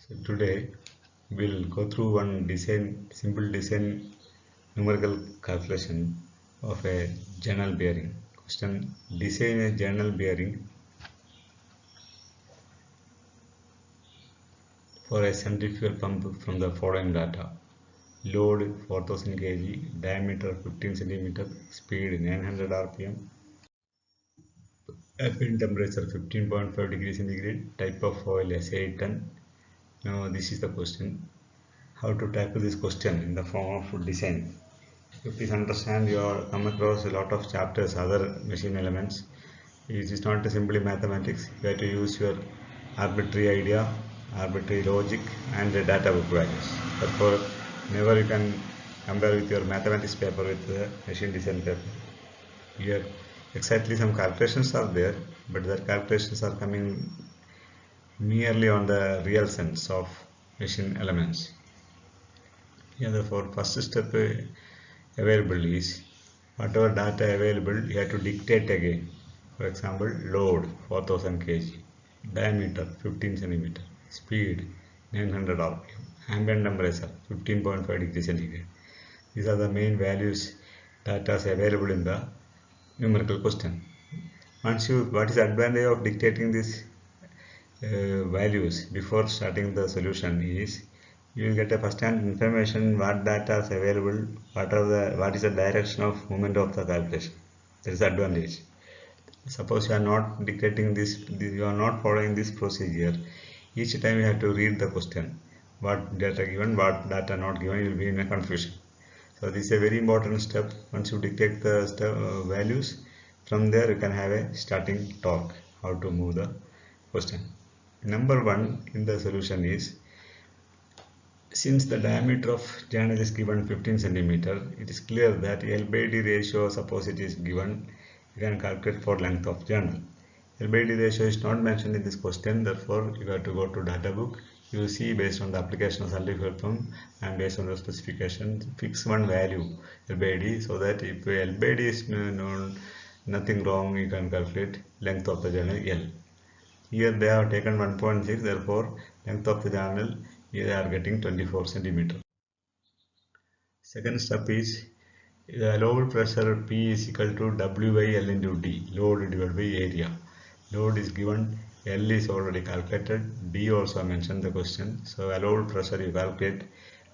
So today we'll go through one simple design numerical calculation of a journal bearing. Question: design a journal bearing for a centrifugal pump from the following data: load 4000 kg, diameter 15 cm, speed 900 rpm, ambient temperature 15.5 degrees centigrade, type of oil SA10. Now this is the question. How to tackle this question in the form of design? You please understand, you are come across a lot of chapters, other machine elements. It is not simply mathematics. You have to use your arbitrary idea, arbitrary logic, and the data book values. Therefore, never you can compare with your mathematics paper with the machine design paper. Here, exactly some calculations are there, but the calculations are coming merely on the real sense of machine elements. Here, therefore, first step available is whatever data available you have to dictate again. For example, load 4000 kg, diameter 15 cm, speed 900 rpm, ambient temperature 15.5 degrees centigrade. These are the main values that are available in the numerical question. What is the advantage of dictating these values before starting the solution is you will get a first-hand information what data is available, what is the direction of movement of the calculation. That is the advantage. Suppose you are not dictating this, you are not following this procedure. Each time you have to read the question. What data given, what data not given, you will be in a confusion. So this is a very important step. Once you dictate the values, from there you can have a starting talk how to move the question. Number one in the solution is, since the diameter of journal is given 15 cm, it is clear that L by D ratio, suppose it is given, you can calculate for length of journal. L by D ratio is not mentioned in this question, therefore you have to go to data book. You will see based on the application of centrifugal pump and based on the specification, fix one value L by D, so that if L by D is nothing wrong, you can calculate length of the journal L. Here they have taken 1.6, therefore length of the journal they are getting 24 cm. Second step is the allowed pressure P is equal to W by L into D, load divided by area. Load is given, L is already calculated, D also mentioned the question. So allowed pressure you calculate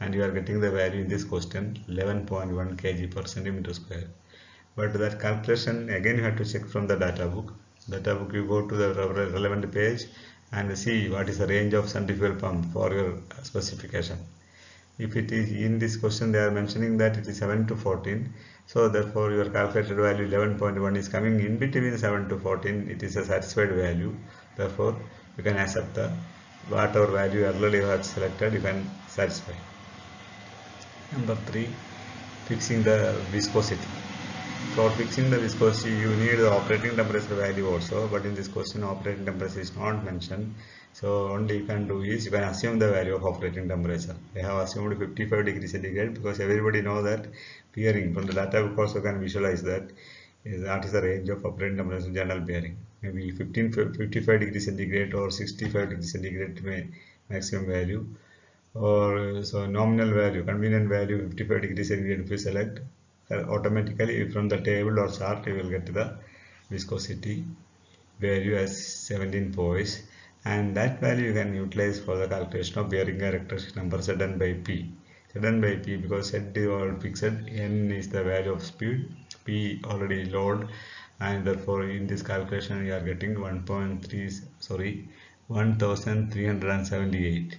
and you are getting the value in this question 11.1 kg per centimeter square. But that calculation again you have to check from the data book. Data book, you go to the relevant page and see what is the range of centrifugal pump for your specification. If it is in this question they are mentioning that it is 7 to 14, so therefore your calculated value 11.1 is coming in between 7 to 14, it is a satisfied value, therefore you can accept the whatever value earlier you have selected, you can satisfy. Number 3, fixing the viscosity. For fixing the viscosity you need the operating temperature value also, but in this question operating temperature is not mentioned. So only you can do is you can assume the value of operating temperature. They have assumed 55 degrees centigrade because everybody know that bearing from the data book also can visualize that that is the range of operating temperature journal bearing. Maybe 55 degrees centigrade or 65 degrees centigrade maximum value, or so nominal value, convenient value 55 degrees centigrade if you select. Automatically from the table or chart you will get the viscosity value as 17 poise, and that value you can utilize for the calculation of bearing characteristic number Zn by P. Zn by P because Z is all fixed, N is the value of speed, P already load, and therefore in this calculation you are getting 1378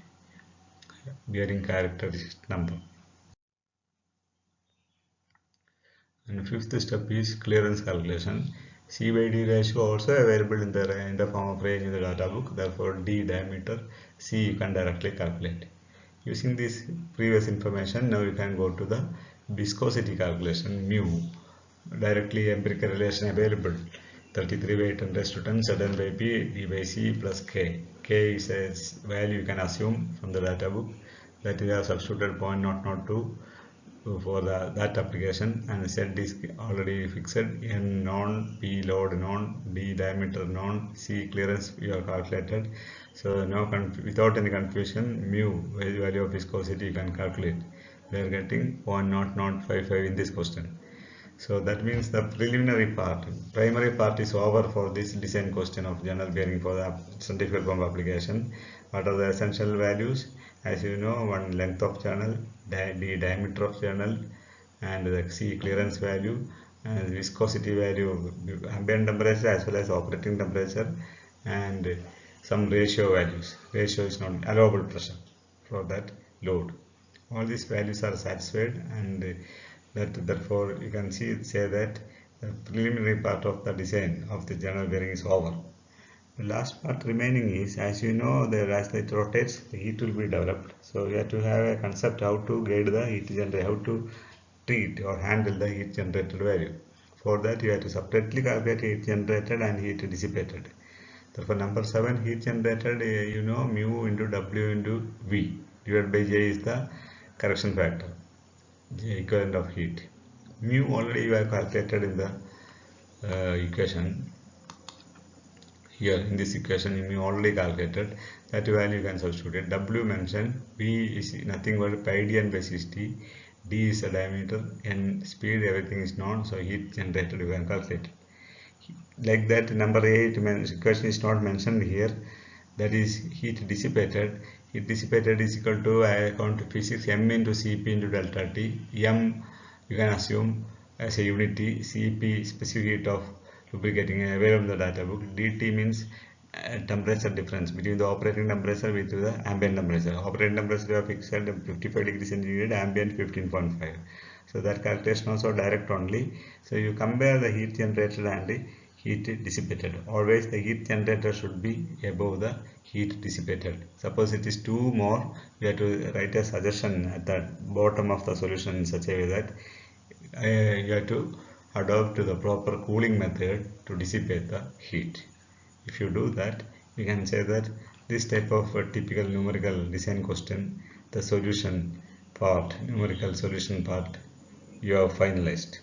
bearing characteristic number. And fifth step is clearance calculation. C by D ratio also available in the form of range in the data book. Therefore, D diameter, C you can directly calculate. Using this previous information, now you can go to the viscosity calculation, mu. Directly empirical relation available. 33 by 10 raised to 10 Zn by P D by C plus K. K is a value you can assume from the data book that we have substituted 0.002 for that application, and Z is already fixed, N known, P load known, D diameter known, C clearance you have calculated. So no without any confusion, mu value of viscosity you can calculate. We are getting 0.0055 in this question. So that means the primary part is over for this design question of general bearing for the centrifugal pump application. What are the essential values? As you know, one length of channel, the diameter of channel, and the C clearance value, and viscosity value, ambient temperature as well as operating temperature, and some ratio values. Ratio is not allowable pressure for that load. All these values are satisfied, and therefore you can say that the preliminary part of the design of the general bearing is over. The last part remaining is, as you know, as it rotates, the heat will be developed. So you have to have a concept how to guide the heat generator, how to treat or handle the heat generated value. For that you have to separately calculate heat generated and heat dissipated. Therefore number 7, heat generated, you know, mu into W into V divided by J is the correction factor, J equivalent of heat. Mu already you have calculated in the equation. Here in this equation mu already calculated, that value you can substitute it. W mentioned, V is nothing but pi d n by 60, D is the diameter, N speed, everything is known, so heat generated you can calculate. Like that, number 8 equation is not mentioned here, that is heat dissipated. Heat dissipated is equal to, I account to physics, M into Cp into delta T. M you can assume as a unity, Cp specific heat of lubricating away from the data book. Dt means temperature difference between the operating temperature with the ambient temperature. Operating temperature of fixed 55 degrees centigrade, ambient 15.5. So that calculation also direct only. So you compare the heat generated and the heat dissipated. Always the heat generated should be above the heat dissipated. Suppose it is 2 more, you have to write a suggestion at the bottom of the solution in such a way that you have to adopt the proper cooling method to dissipate the heat. If you do that, you can say that this type of typical numerical design question, the solution part, numerical solution part, you have finalized.